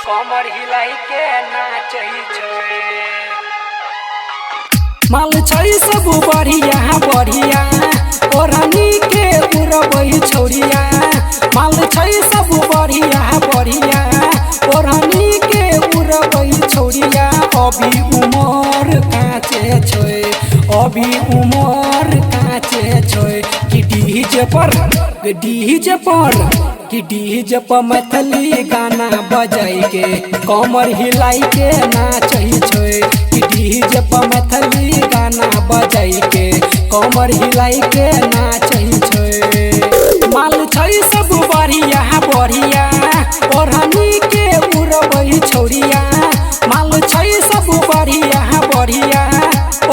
कमर हिलाई के नाचै छै। माल छै सब बढ़िया बढ़िया ओढ़नी के उड़बै छौरिया। माल छै सब बढ़िया बढ़िया ओढ़नी के उड़बै छौरिया। अभी उमर काचे छै अभी उमर काचे छै। कि डीजे पर कि डीजे पर मैथिली गाना बजाई के कमर हिलाई के नाचै छै। कि डीजे पर मैथिली गाना बजाई के कमर हिलाई के नाचै छै। माल छै सब बढ़िया बढ़िया ओढ़नी के उड़बै छौरिया। माल छै सब बढ़िया बढ़िया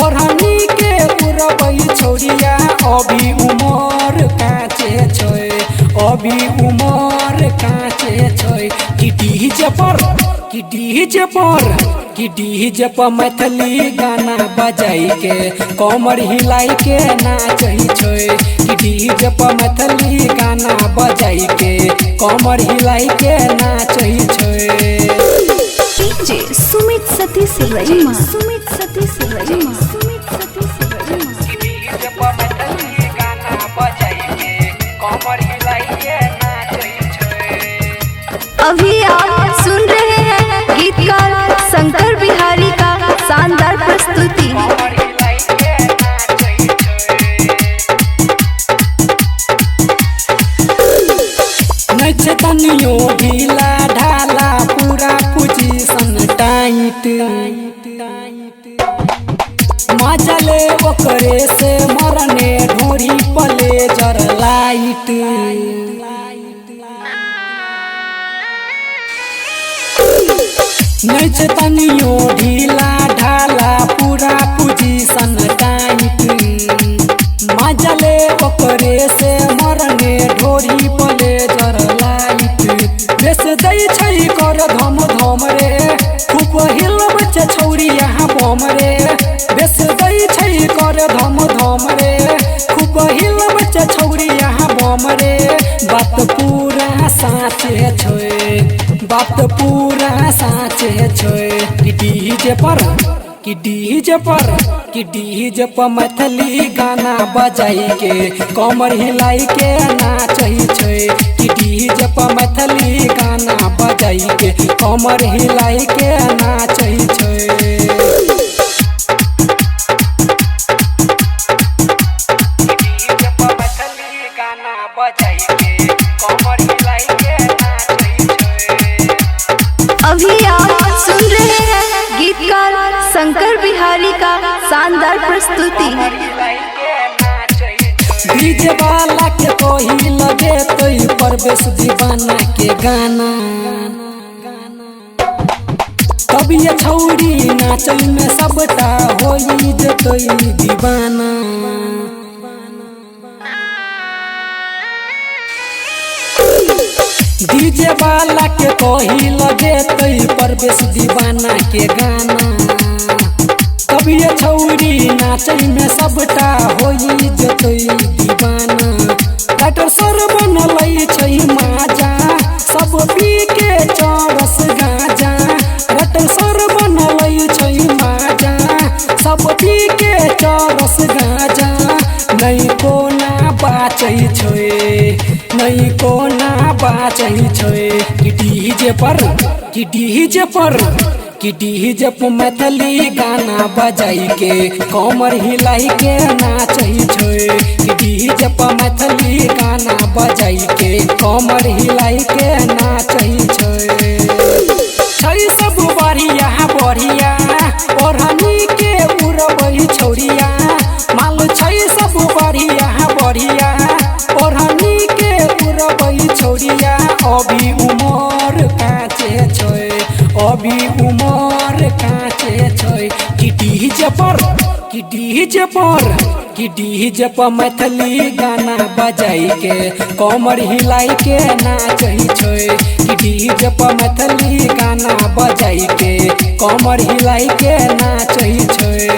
ओढ़नी के उड़बै छौरिया। अभी उमर काचे छै अभी उमर काचे छै। कि डीजे पर मैथिली गाना बजाई के कमर हिलाई के नाचै छै। कि डीजे पर मैथिली गाना बजाई के कमर हिलाई के नाचै छै। डीजे सुमित सतीश रईमा डीजे पर मैथिली गाना बजाई के कमर हिलाई के नाचै छै। अभी आप सुन रहे हैं गीतकार शंकर बिहारी का शानदार प्रस्तुति। कमर हिलाई के नाचै छै। नच तनियो ढीला ढाला पूरा पोजीशन टाइट। मजा ले ओकरे से मरने ढोरी पले जर लाइट। नच तनियो ढीला ढाला पूरा पोजीशन टाइट। मजा ले ओकरे से मरने ढोरी पले जर लाइट। बेस दै छै कर धम धम रे खूब हिलब छै छौरी यहाँ बम रे। बेस दै छै कर धम धम रे खूब हिलब छै छौरी यहाँ बम रे। बात पूरा साचे छै बात पूरा साचे छै। कि डीजे पर मैथिली गाना बजाई के कमर हिलाई के नाचै छै। कि डीजे पर मैथिली गाना बजाई के कमर हिलाई के नाचै छै। डीजे पर मैथिली गाना बजाई के कमर हिलाई के नाचै छै। अभी आप सुन रहे हैं गीतकार शंकर बिहारी का शानदार प्रस्तुति। डीजे वाला के कोही लगे तो परवेश दीवाना के गाना। तब ये छौरी नाचै में सबटा होई जतै दीवाना। डीजे वाला के कोही लगे तो परवेश दीवाना के गाना। तब ये छौरी नाचै में सबटा होई जतै दीवाना। डॉक्टर सर बनलै छै माजा सब पी के चरस गाजा। डॉक्टर सर बनलै छै माजा सब पी के चरस गाजा। नहीं कोना बाचै छै नहीं कोना बाचै छै। कि डीजे पर मैथिली गाना बजाई के कमर हिलाई के नाचै छै। कि डीजे पर मैथिली गाना बजाई के कमर हिलाई के नाचै छै। छै सब बढ़िया बढ़िया ओढ़नी के उड़बै छौरिया। माल छै सब बढ़िया बढ़िया ओढ़नी के उड़बै छौरिया। अभी उमर काचे छै अभी उमर काचे छै। कि डीजे पर मैथिली गाना बजाई के कमर हिलाई के नाचै छै। कि डीजे पर मैथिली गाना बजाई के कमर हिलाई के नाचै छै।